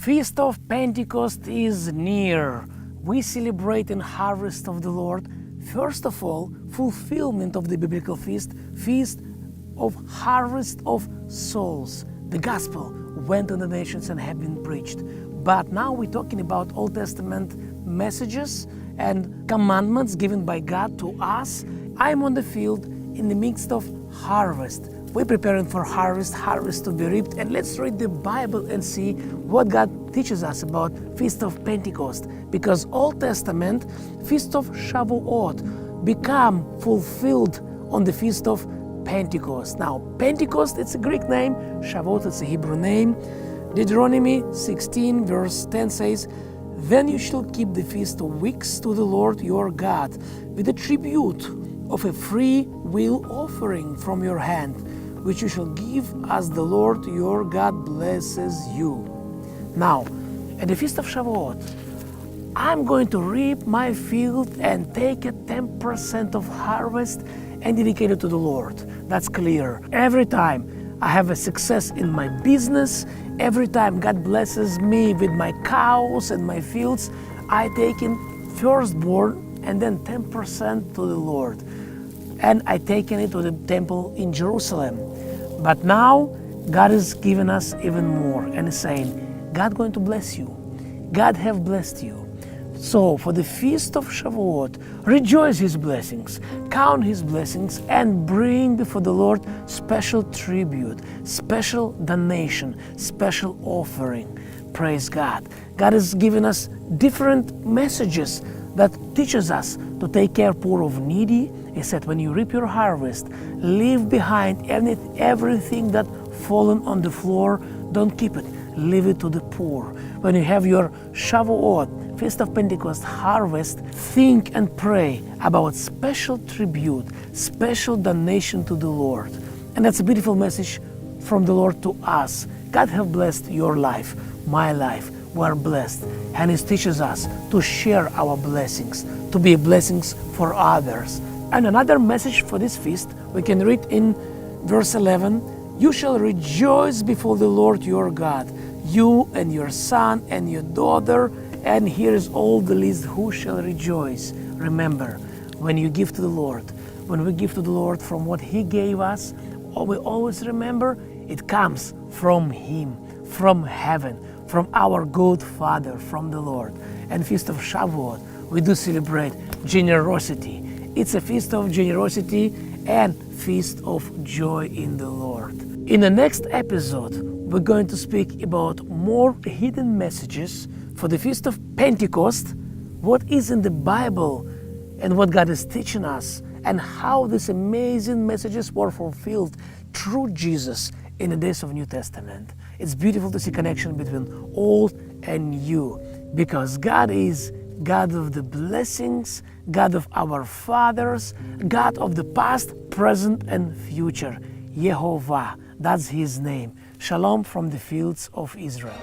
Feast of Pentecost is near. We celebrate in harvest of the Lord. First of all, fulfillment of the biblical feast, feast of harvest of souls. The gospel went to the nations and have been preached. But now we're talking about Old Testament messages and commandments given by God to us. I'm on the field in the midst of harvest. We're preparing for harvest to be reaped, and let's read the Bible and see what God teaches us about Feast of Pentecost, because Old Testament Feast of Shavuot become fulfilled on the Feast of Pentecost. Now, Pentecost, it's a Greek name, Shavuot, it's a Hebrew name. Deuteronomy 16 verse 10 says, "Then you shall keep the feast of weeks to the Lord your God with a tribute of a free will offering from your hand, which you shall give as the Lord your God blesses you." Now, at the Feast of Shavuot, I'm going to reap my field and take a 10% of harvest and dedicate it to the Lord. That's clear. Every time I have a success in my business, every time God blesses me with my cows and my fields, I take in firstborn and then 10% to the Lord. And I taken it to the temple in Jerusalem. But now God has given us even more and is saying, God going to bless you. God have blessed you. So for the Feast of Shavuot, rejoice His blessings, count His blessings, and bring before the Lord special tribute, special donation, special offering. Praise God. God has given us different messages that teaches us to take care poor of needy. He said, when you reap your harvest, leave behind everything that fallen on the floor. Don't keep it. Leave it to the poor. When you have your Shavuot, Feast of Pentecost harvest, think and pray about special tribute, special donation to the Lord. And that's a beautiful message from the Lord to us. God have blessed your life, my life. We are blessed, and He teaches us to share our blessings, to be blessings for others. And another message for this feast, we can read in verse 11, "You shall rejoice before the Lord your God, you and your son and your daughter." And here is all the list, who shall rejoice. Remember, when you give to the Lord, when we give to the Lord from what He gave us, we always remember it comes from Him, from heaven, from our good Father, from the Lord. And Feast of Shavuot, we do celebrate generosity. It's a feast of generosity and feast of joy in the Lord. In the next episode, we're going to speak about more hidden messages for the Feast of Pentecost, what is in the Bible and what God is teaching us, and how these amazing messages were fulfilled through Jesus in the days of New Testament. It's beautiful to see connection between old and new, because God is God of the blessings, God of our fathers, God of the past, present, and future. Yehovah, that's His name. Shalom from the fields of Israel.